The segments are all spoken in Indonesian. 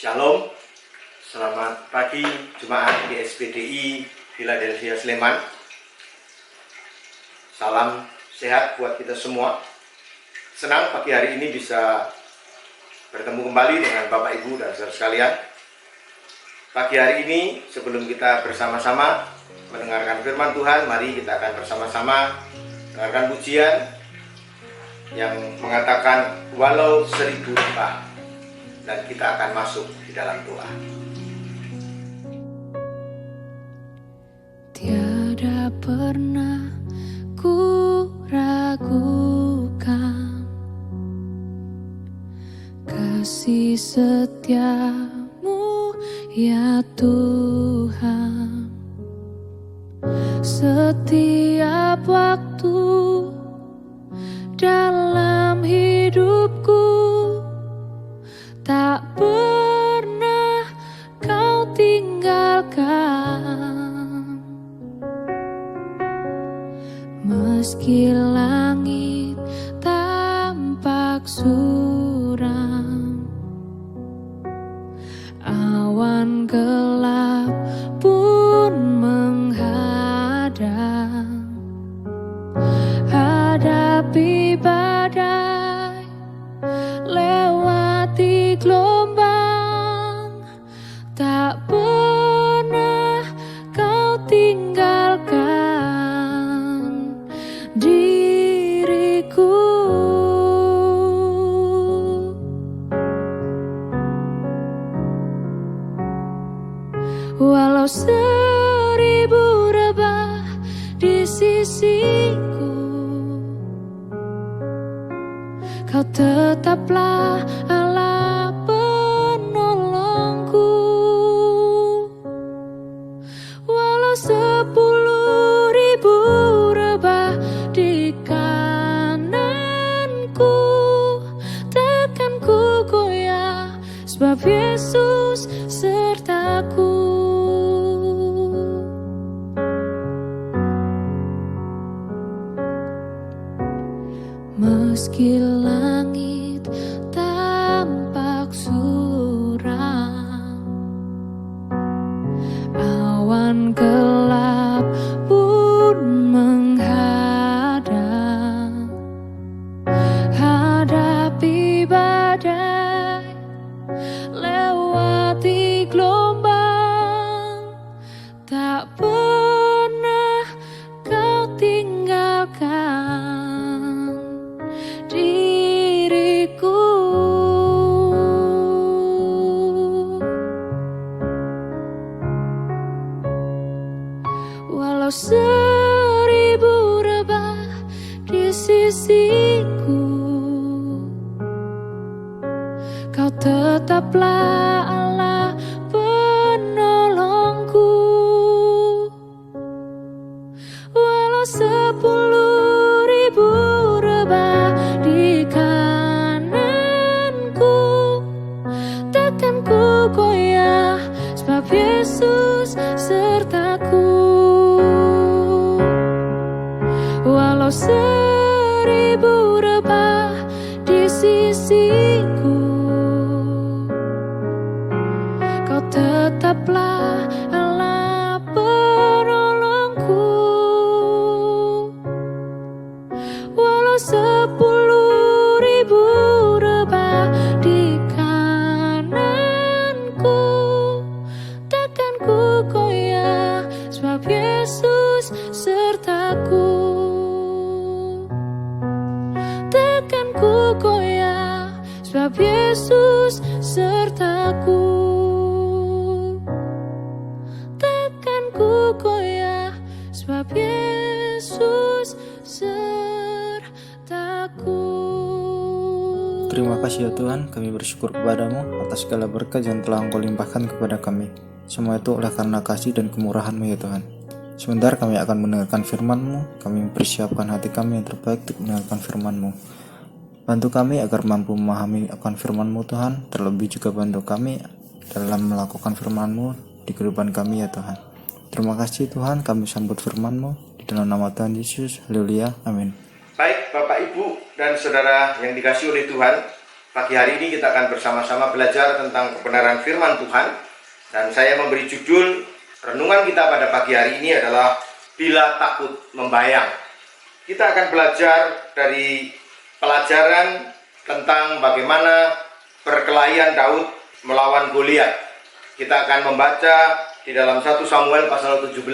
Shalom, selamat pagi Jemaat GSPDI Philadelphia Sleman. Salam sehat buat kita semua. Senang pagi hari ini bisa bertemu kembali dengan Bapak Ibu dan saudara sekalian. Pagi hari ini sebelum kita bersama-sama mendengarkan firman Tuhan, mari kita akan bersama-sama mendengarkan pujian yang mengatakan walau 1000 lembah, dan kita akan masuk di dalam doa. Tiada pernah ku ragukan kasih setiamu ya Tuhan. Setiap waktu dalam hidupku tak pernah kau tinggalkan. Meski langit tampak suram, awan gelap pun menghadang, hadapi badai, lewati gelombang, tak pernah kau tinggalkan diriku. Walau 1000 rebah di sisiku, kau tetaplah Allah penolongku. Walau 10.000 rebah di kananku, takkan ku goyah, sebab Yesus sertaku. Meski langit tampak suram, awan gelap pun menghadang, hadapi badai, lewati gelombang, tak pernah kau tinggalkan diriku. Walau 1000 rebah di sisiku, kau tetaplah Allah penolongku. Walau 10.000 rebah di kananku, takkan ku goyah, sebab Yesus sertaku. Walau 1000 rebah di sisiku, kau tetaplah Allah penolongku. Walau 10.000 rebah di kananku, takkan ku goyah, sebab Yesus sertaku. Takkan ku goyah, sebab Yesus sertaku. Takkan ku goyah, sebab Yesus sertaku. Terima kasih ya Tuhan, kami bersyukur kepadamu atas segala berkat yang telah Engkau limpahkan kepada kami. Semua itu oleh karena kasih dan kemurahan-Mu ya Tuhan. Sebentar kami akan mendengarkan firman-Mu, kami mempersiapkan hati kami yang terbaik untuk mendengarkan firman-Mu. Bantu kami agar mampu memahami akan firman-Mu Tuhan, terlebih juga bantu kami dalam melakukan firman-Mu di kehidupan kami ya Tuhan. Terima kasih Tuhan, kami sambut firman-Mu di dalam nama Tuhan Yesus. Haleluya, amin. Baik Bapak Ibu dan Saudara yang dikasihi oleh Tuhan, Pagi hari ini kita akan bersama-sama belajar tentang kebenaran firman Tuhan. Dan saya memberi judul renungan kita pada pagi hari ini adalah Bila Takut Membayang. Kita akan belajar dari pelajaran tentang bagaimana perkelahian Daud melawan Goliat. Kita akan membaca di dalam 1 Samuel pasal 17.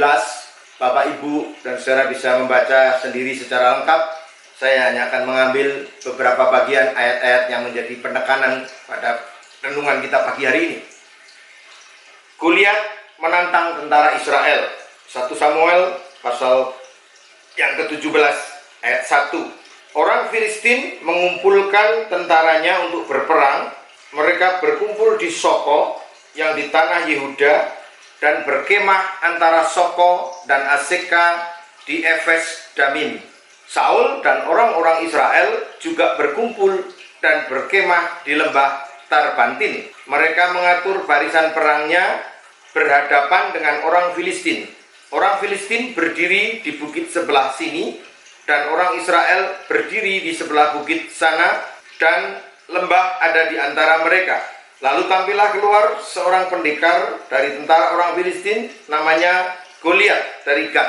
Bapak, Ibu, dan saudara bisa membaca sendiri secara lengkap. Saya hanya akan mengambil beberapa bagian ayat-ayat yang menjadi penekanan pada renungan kita pagi hari ini. Goliat menantang tentara Israel. 1 Samuel pasal yang ke-17 ayat 1. Orang Filistin mengumpulkan tentaranya untuk berperang. Mereka berkumpul di Soko yang di tanah Yehuda dan berkemah antara Soko dan Azeka di Efes Damim. Saul dan orang-orang Israel juga berkumpul dan berkemah di lembah Tarbantin. Mereka mengatur barisan perangnya berhadapan dengan orang Filistin. Orang Filistin berdiri di bukit sebelah sini dan orang Israel berdiri di sebelah bukit sana, dan lembah ada di antara mereka. Lalu tampillah keluar seorang pendekar dari tentara orang Filistin, namanya Goliat dari Gat.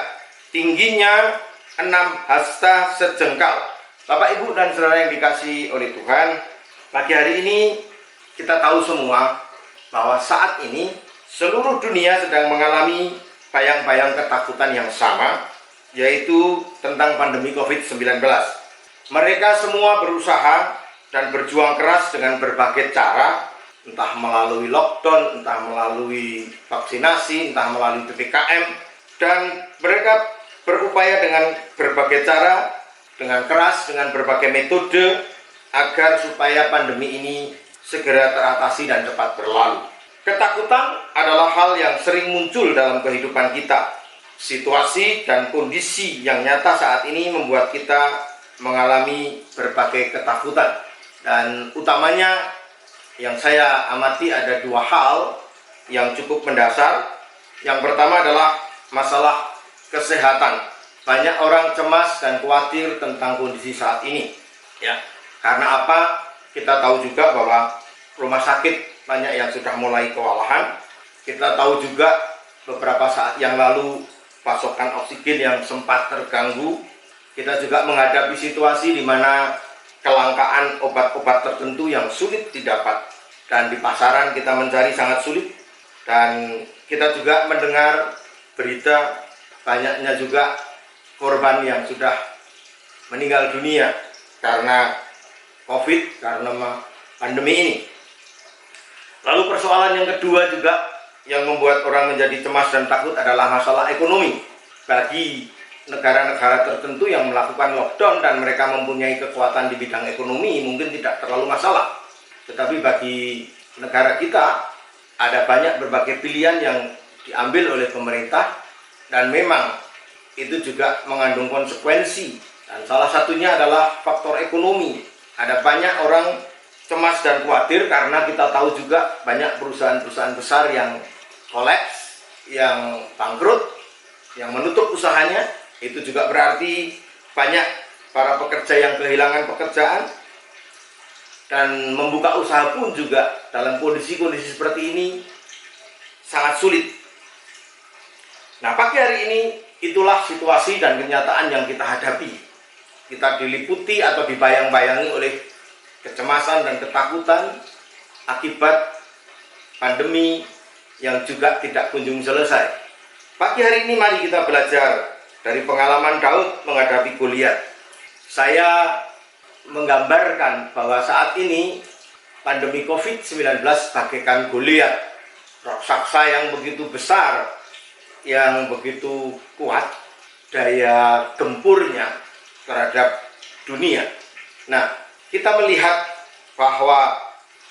Tingginya 6 hasta sejengkal. Bapak, Ibu, dan saudara yang dikasihi oleh Tuhan, pagi hari ini kita tahu semua bahwa saat ini seluruh dunia sedang mengalami bayang-bayang ketakutan yang sama, yaitu tentang pandemi COVID-19. Mereka semua berusaha dan berjuang keras dengan berbagai cara, entah melalui lockdown, entah melalui vaksinasi, entah melalui PPKM, dan mereka berupaya dengan berbagai cara, dengan keras, dengan berbagai metode, agar supaya pandemi ini segera teratasi dan cepat berlalu. Ketakutan adalah hal yang sering muncul dalam kehidupan kita. Situasi dan kondisi yang nyata saat ini membuat kita mengalami berbagai ketakutan. Dan utamanya yang saya amati ada 2 hal yang cukup mendasar. Yang pertama adalah masalah kesehatan. Banyak orang cemas dan khawatir tentang kondisi saat ini. Ya, karena apa? Kita tahu juga bahwa rumah sakit banyak yang sudah mulai kewalahan. Kita tahu juga beberapa saat yang lalu pasokan oksigen yang sempat terganggu. Kita juga menghadapi situasi di mana kelangkaan obat-obat tertentu yang sulit didapat, dan di pasaran kita mencari sangat sulit. Dan kita juga mendengar berita banyaknya juga korban yang sudah meninggal dunia karena COVID, karena pandemi ini. Lalu persoalan yang kedua juga yang membuat orang menjadi cemas dan takut adalah masalah ekonomi. Bagi negara-negara tertentu yang melakukan lockdown dan mereka mempunyai kekuatan di bidang ekonomi, mungkin tidak terlalu masalah. Tetapi bagi negara kita ada banyak berbagai pilihan yang diambil oleh pemerintah, dan memang itu juga mengandung konsekuensi. Dan salah satunya adalah faktor ekonomi. Ada banyak orang cemas dan khawatir karena kita tahu juga banyak perusahaan-perusahaan besar yang kolaps, yang bangkrut, yang menutup usahanya. Itu juga berarti banyak para pekerja yang kehilangan pekerjaan, dan membuka usaha pun juga dalam kondisi-kondisi seperti ini sangat sulit. Nah, pagi hari ini itulah situasi dan kenyataan yang kita hadapi. Kita diliputi atau dibayang-bayangi oleh kecemasan dan ketakutan akibat pandemi yang juga tidak kunjung selesai. Pagi hari ini mari kita belajar dari pengalaman Daud menghadapi Goliat. Saya menggambarkan bahwa saat ini pandemi COVID-19 bagaikan Goliat, raksasa yang begitu besar, yang begitu kuat daya gempurnya terhadap dunia. Nah, kita melihat bahwa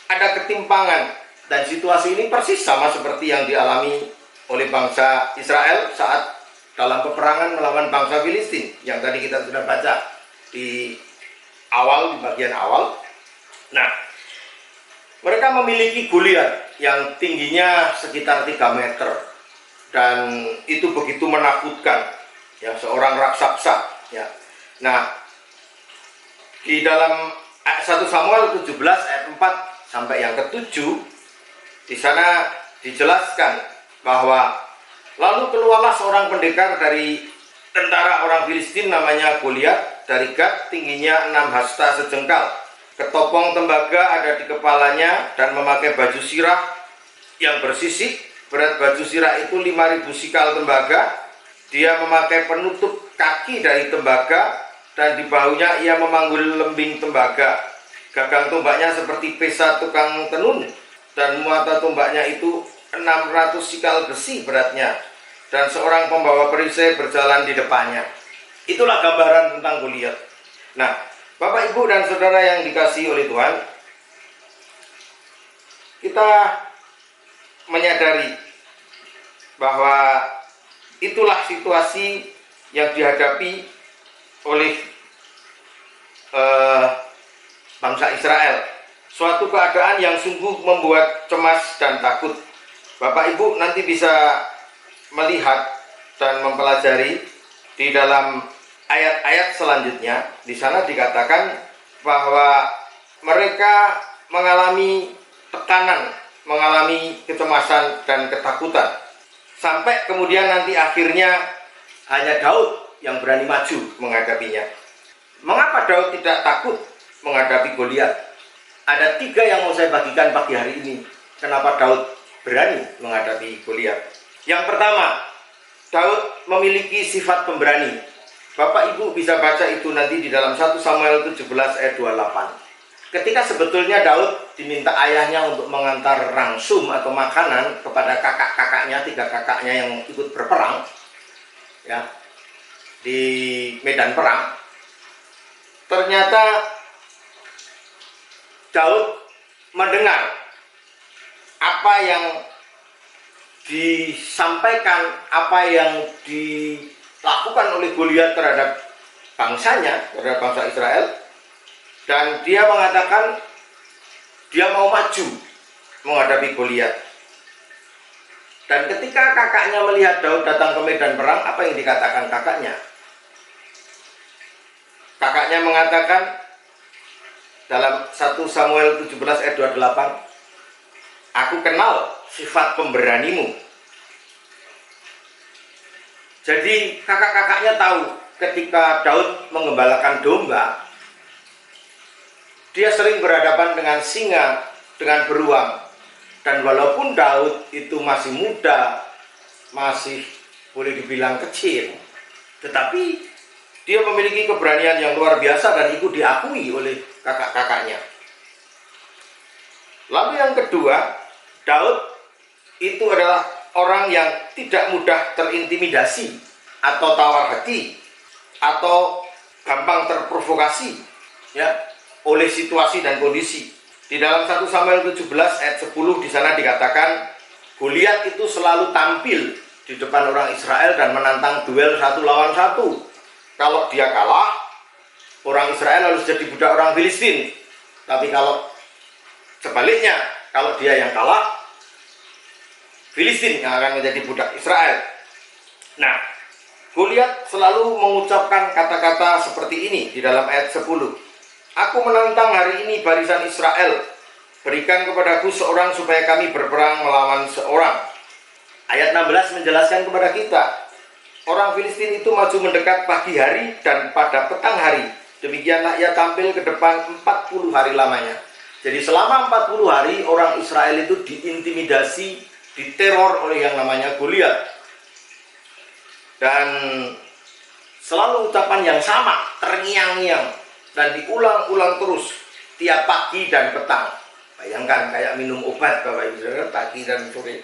ada ketimpangan, dan situasi ini persis sama seperti yang dialami oleh bangsa Israel saat dalam peperangan melawan bangsa Filistin yang tadi kita sudah baca di awal, di bagian awal. Nah, mereka memiliki Goliat yang tingginya sekitar 3 meter, dan itu begitu menakutkan, yang seorang raksasa. Ya. Nah, di dalam 1 Samuel 17 ayat 4 4 sampai yang ke-7, di sana dijelaskan bahwa lalu keluarlah seorang pendekar dari tentara orang Filistin namanya Goliat dari Gat, tingginya 6 hasta sejengkal. Ketopong tembaga ada di kepalanya dan memakai baju sirah yang bersisik. Berat baju sirah itu 5.000 sikal tembaga. Dia memakai penutup kaki dari tembaga dan di bahunya ia memanggul lembing tembaga. Gagang tombaknya seperti pesa tukang tenun dan muatan tombaknya itu 600 sikal besi beratnya. Dan seorang pembawa perisai berjalan di depannya. Itulah gambaran tentang Goliat. Nah, Bapak, Ibu, dan Saudara yang dikasihi oleh Tuhan, kita menyadari bahwa itulah situasi yang dihadapi oleh bangsa Israel. Suatu keadaan yang sungguh membuat cemas dan takut. Bapak, Ibu nanti bisa melihat dan mempelajari di dalam ayat-ayat selanjutnya. Di sana dikatakan bahwa mereka mengalami tekanan, mengalami kecemasan dan ketakutan, sampai kemudian nanti akhirnya hanya Daud yang berani maju menghadapinya. Mengapa Daud tidak takut menghadapi Goliat? Ada 3 yang mau saya bagikan pagi hari ini. Kenapa Daud berani menghadapi Goliat? Yang pertama, Daud memiliki sifat pemberani. Bapak Ibu bisa baca itu nanti di dalam 1 Samuel 17 ayat 28. Ketika sebetulnya Daud diminta ayahnya untuk mengantar rangsum atau makanan kepada kakak-kakaknya, 3 kakaknya yang ikut berperang ya, di medan perang. Ternyata Daud mendengar apa yang disampaikan, apa yang dilakukan oleh Goliat terhadap bangsanya, terhadap bangsa Israel, dan dia mengatakan dia mau maju menghadapi Goliat. Dan ketika kakaknya melihat Daud datang ke medan perang, apa yang dikatakan kakaknya? Kakaknya mengatakan dalam 1 Samuel 17 ayat 28, aku kenal sifat pemberanimu. Jadi kakak-kakaknya tahu ketika Daud menggembalakan domba, dia sering berhadapan dengan singa, dengan beruang. Dan walaupun Daud itu masih muda, masih boleh dibilang kecil, tetapi dia memiliki keberanian yang luar biasa dan itu diakui oleh kakak-kakaknya. Lalu yang kedua, Daud itu adalah orang yang tidak mudah terintimidasi atau tawar hati atau gampang terprovokasi ya oleh situasi dan kondisi. Di dalam 1 Samuel 17 ayat 10 di sana dikatakan Goliat itu selalu tampil di depan orang Israel dan menantang duel 1 lawan 1. Kalau dia kalah, orang Israel harus jadi budak orang Filistin. Tapi kalau sebaliknya, kalau dia yang kalah, Filistin yang akan menjadi budak Israel. Nah, Goliat selalu mengucapkan kata-kata seperti ini di dalam ayat 10. Aku menantang hari ini barisan Israel. Berikan kepadaku seorang supaya kami berperang melawan seorang. Ayat 16 menjelaskan kepada kita, orang Filistin itu maju mendekat pagi hari dan pada petang hari. Demikianlah ia tampil ke depan 40 hari lamanya. Jadi selama 40 hari orang Israel itu diintimidasi, diteror oleh yang namanya Goliat. Dan selalu ucapan yang sama, terngiang-ngiang dan diulang-ulang terus tiap pagi dan petang. Bayangkan kayak minum obat Bapak Ibu Saudara, pagi dan sore.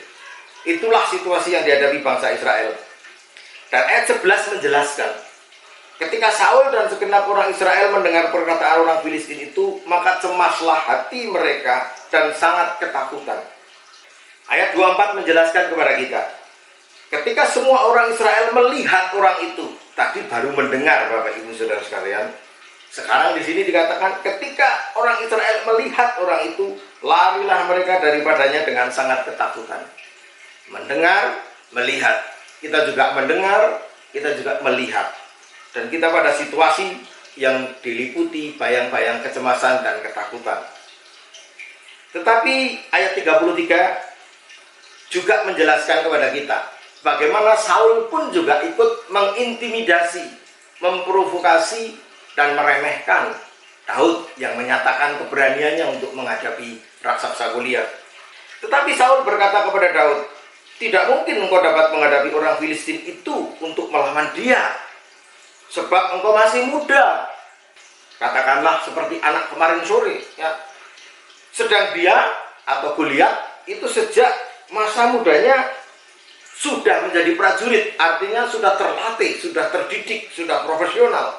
Itulah situasi yang dihadapi bangsa Israel. Dan ayat 11 menjelaskan, ketika Saul dan segenap orang Israel mendengar perkataan orang Filistin itu, maka cemaslah hati mereka dan sangat ketakutan. Ayat 24 menjelaskan kepada kita, ketika semua orang Israel melihat orang itu, tadi baru mendengar Bapak Ibu Saudara sekalian. Sekarang di sini dikatakan ketika orang Israel melihat orang itu, larilah mereka daripadanya dengan sangat ketakutan. Mendengar, melihat. Kita juga mendengar, kita juga melihat. Dan kita pada situasi yang diliputi bayang-bayang kecemasan dan ketakutan. Tetapi ayat 33 juga menjelaskan kepada kita bagaimana Saul pun juga ikut mengintimidasi, memprovokasi, dan meremehkan Daud yang menyatakan keberaniannya untuk menghadapi raksasa Goliat. Tetapi Saul berkata kepada Daud, "Tidak mungkin engkau dapat menghadapi orang Filistin itu untuk melawan dia, sebab engkau masih muda. Katakanlah seperti anak kemarin sore, ya. Sedang dia atau Goliat itu sejak masa mudanya sudah menjadi prajurit, artinya sudah terlatih, sudah terdidik, sudah profesional."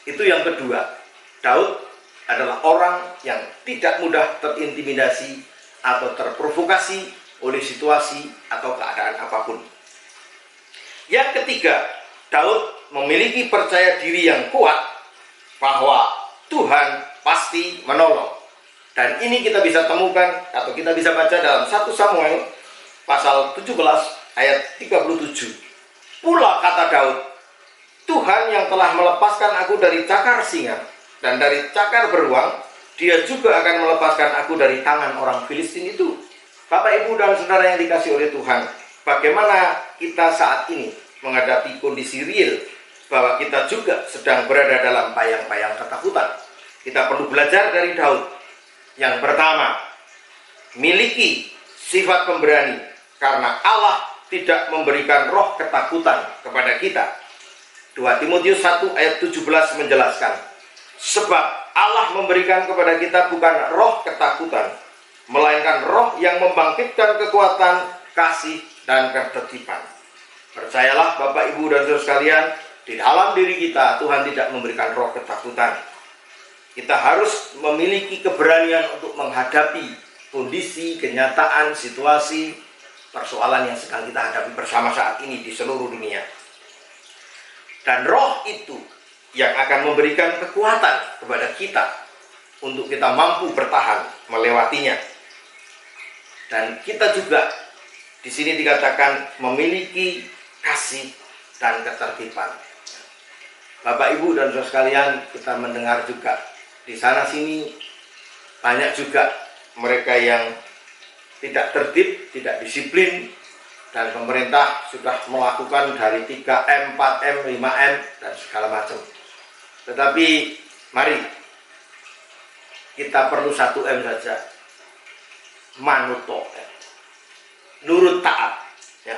Itu yang kedua. Daud adalah orang yang tidak mudah terintimidasi atau terprovokasi oleh situasi atau keadaan apapun. Yang ketiga, Daud memiliki percaya diri yang kuat bahwa Tuhan pasti menolong. Dan ini kita bisa temukan atau kita bisa baca dalam 1 Samuel pasal 17 ayat 37. Pula kata Daud, "Tuhan yang telah melepaskan aku dari cakar singa dan dari cakar beruang, dia juga akan melepaskan aku dari tangan orang Filistin itu." Bapak, Ibu, dan saudara yang dikasihi oleh Tuhan, bagaimana kita saat ini menghadapi kondisi real bahwa kita juga sedang berada dalam bayang-bayang ketakutan. Kita perlu belajar dari Daud. Yang pertama, miliki sifat pemberani karena Allah tidak memberikan roh ketakutan kepada kita. 2 Timotius 1 ayat 17 menjelaskan, "Sebab Allah memberikan kepada kita bukan roh ketakutan, melainkan roh yang membangkitkan kekuatan, kasih, dan ketertiban." Percayalah Bapak, Ibu, dan saudara sekalian, di dalam diri kita Tuhan tidak memberikan roh ketakutan. Kita harus memiliki keberanian untuk menghadapi kondisi, kenyataan, situasi, persoalan yang sedang kita hadapi bersama saat ini di seluruh dunia. Dan roh itu yang akan memberikan kekuatan kepada kita untuk kita mampu bertahan melewatinya. Dan kita juga di sini dikatakan memiliki kasih dan ketertiban. Bapak, Ibu, dan saudara sekalian, kita mendengar juga di sana sini banyak juga mereka yang tidak tertib, tidak disiplin, dan pemerintah sudah melakukan dari 3M, 4M, 5M, dan segala macam. Tetapi mari kita perlu 1M saja, manuto, nurut taat, ya.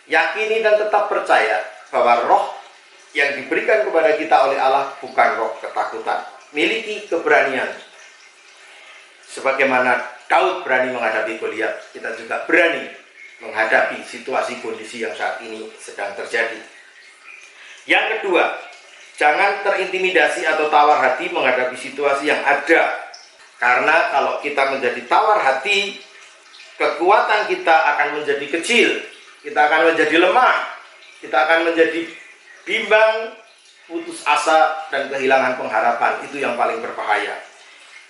Yakini dan tetap percaya bahwa roh yang diberikan kepada kita oleh Allah bukan roh ketakutan. Miliki keberanian. Sebagaimana Daud berani menghadapi Goliat, kita juga berani menghadapi situasi kondisi yang saat ini sedang terjadi. Yang kedua, jangan terintimidasi atau tawar hati menghadapi situasi yang ada. Karena kalau kita menjadi tawar hati, kekuatan kita akan menjadi kecil, kita akan menjadi lemah, kita akan menjadi bimbang, putus asa, dan kehilangan pengharapan. Itu yang paling berbahaya.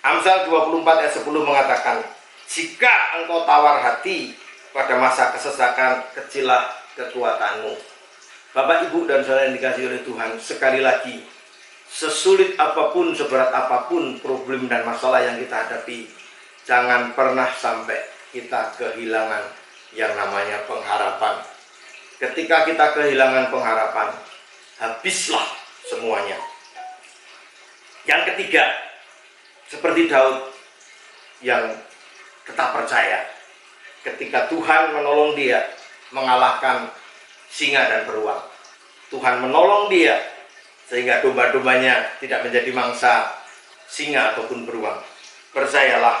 Amsal 24 ayat 10 mengatakan, "Jika engkau tawar hati pada masa kesesakan, kecillah kekuatanmu." Bapak, Ibu, dan saudara yang dikasihi oleh Tuhan, sekali lagi, sesulit apapun, seberat apapun problem dan masalah yang kita hadapi, jangan pernah sampai kita kehilangan yang namanya pengharapan. Ketika kita kehilangan pengharapan, habislah semuanya. Yang ketiga, seperti Daud yang tetap percaya ketika Tuhan menolong dia mengalahkan singa dan beruang. Tuhan menolong dia sehingga domba-dombanya tidak menjadi mangsa singa ataupun beruang. Percayalah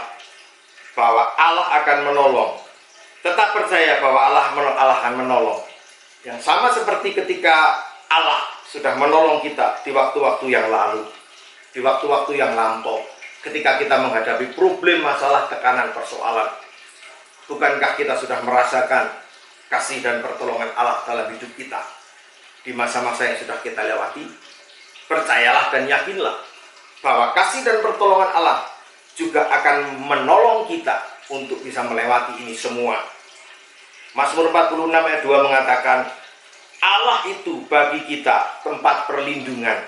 bahwa Allah akan menolong. Tetap percaya bahwa Allah akan menolong. Yang sama seperti ketika Allah sudah menolong kita di waktu-waktu yang lalu, di waktu-waktu yang lampau, ketika kita menghadapi problem, masalah, tekanan, persoalan. Bukankah kita sudah merasakan kasih dan pertolongan Allah dalam hidup kita di masa-masa yang sudah kita lewati? Percayalah dan yakinlah bahwa kasih dan pertolongan Allah juga akan menolong kita untuk bisa melewati ini semua. Mazmur 46 ayat 2 mengatakan, Allah itu bagi kita tempat perlindungan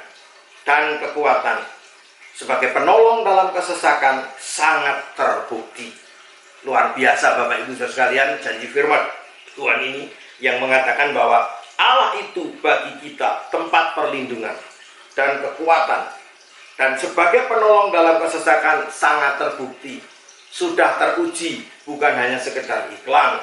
dan kekuatan, sebagai penolong dalam kesesakan sangat terbukti. Luar biasa Bapak Ibu Saudara sekalian, janji firman Tuhan ini yang mengatakan bahwa Allah itu bagi kita tempat perlindungan dan kekuatan, dan sebagai penolong dalam kesesakan sangat terbukti, sudah teruji, bukan hanya sekedar iklan,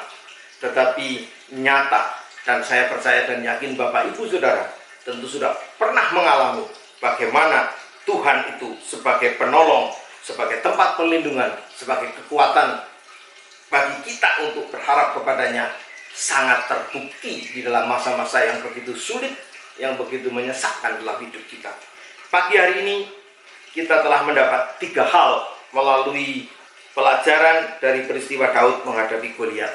tetapi nyata. Dan saya percaya dan yakin Bapak Ibu Saudara tentu sudah pernah mengalami bagaimana Tuhan itu sebagai penolong, sebagai tempat perlindungan, sebagai kekuatan bagi kita untuk berharap kepadanya, sangat terbukti di dalam masa-masa yang begitu sulit, yang begitu menyesakkan dalam hidup kita. Pagi hari ini kita telah mendapat 3 hal melalui pelajaran dari peristiwa Daud menghadapi Goliat.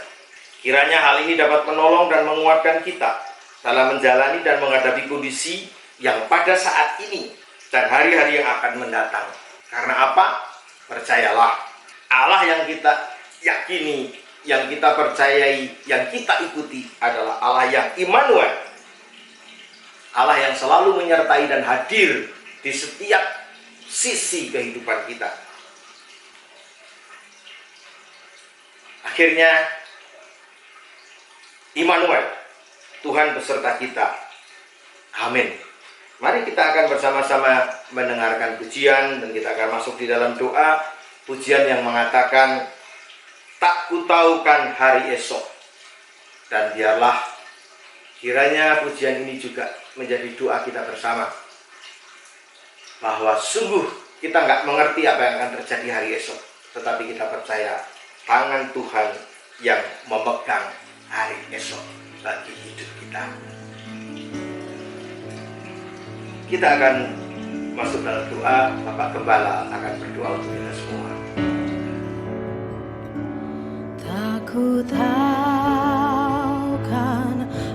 Kiranya hal ini dapat menolong dan menguatkan kita dalam menjalani dan menghadapi kondisi yang pada saat ini dan hari-hari yang akan mendatang. Karena apa? Percayalah, Allah yang kita yakini, yang kita percayai, yang kita ikuti adalah Allah yang Immanuel, Allah yang selalu menyertai dan hadir di setiap sisi kehidupan kita. Akhirnya Immanuel, Tuhan beserta kita. Amin. Mari kita akan bersama-sama mendengarkan pujian, dan kita akan masuk di dalam doa. Pujian yang mengatakan, tak kutaukan hari esok. Dan biarlah kiranya pujian ini juga menjadi doa kita bersama, bahwa sungguh kita nggak mengerti apa yang akan terjadi hari esok, tetapi kita percaya tangan Tuhan yang memegang hari esok bagi hidup kita. Kita akan masuk dalam doa. Bapak Gembala akan berdoa untuk kita semua. Tak kutaukan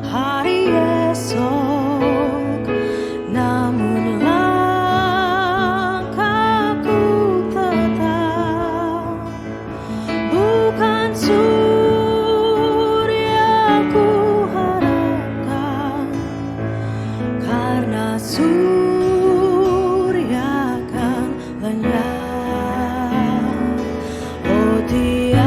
hari esok, namun langkahku tetap bukan surya ku harapkan, karena surya kan lenyap. Oh tiada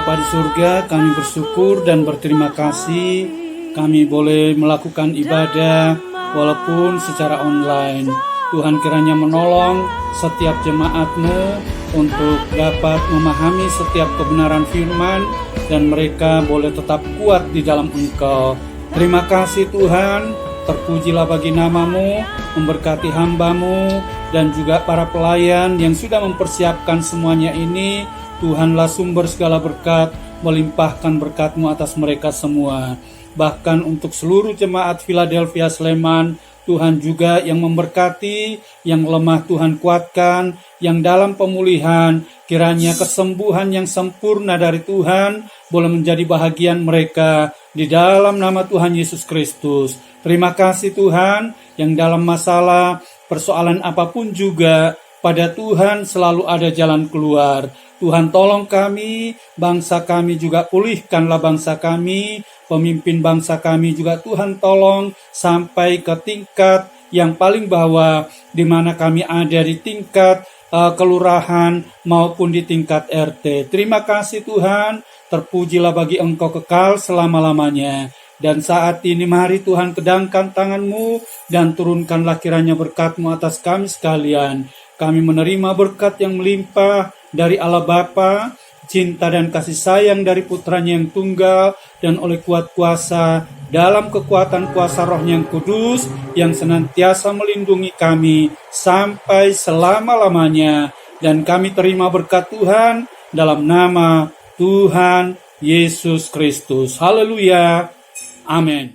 Bapa di surga, kami bersyukur dan berterima kasih kami boleh melakukan ibadah walaupun secara online. Tuhan kiranya menolong setiap jemaat-Mu untuk dapat memahami setiap kebenaran firman dan mereka boleh tetap kuat di dalam Engkau. Terima kasih Tuhan, terpujilah bagi nama-Mu, memberkati hamba-Mu dan juga para pelayan yang sudah mempersiapkan semuanya ini. Tuhanlah sumber segala berkat, melimpahkan berkat-Mu atas mereka semua. Bahkan untuk seluruh jemaat Philadelphia Sleman, Tuhan juga yang memberkati, yang lemah Tuhan kuatkan, yang dalam pemulihan, kiranya kesembuhan yang sempurna dari Tuhan boleh menjadi bahagian mereka di dalam nama Tuhan Yesus Kristus. Terima kasih Tuhan, yang dalam masalah, persoalan apapun juga, pada Tuhan selalu ada jalan keluar. Tuhan tolong kami, bangsa kami juga pulihkanlah bangsa kami, pemimpin bangsa kami juga Tuhan tolong sampai ke tingkat yang paling bawah, di mana kami ada di tingkat kelurahan maupun di tingkat RT. Terima kasih Tuhan, terpujilah bagi Engkau kekal selama-lamanya. Dan saat ini mari Tuhan kedangkan tangan-Mu dan turunkanlah kiranya berkat-Mu atas kami sekalian. Kami menerima berkat yang melimpah dari Allah Bapa, cinta dan kasih sayang dari putranya yang tunggal, dan oleh kuat kuasa dalam kekuatan kuasa Roh-Nya yang kudus yang senantiasa melindungi kami sampai selama-lamanya. Dan kami terima berkat Tuhan dalam nama Tuhan Yesus Kristus. Haleluya. Amin.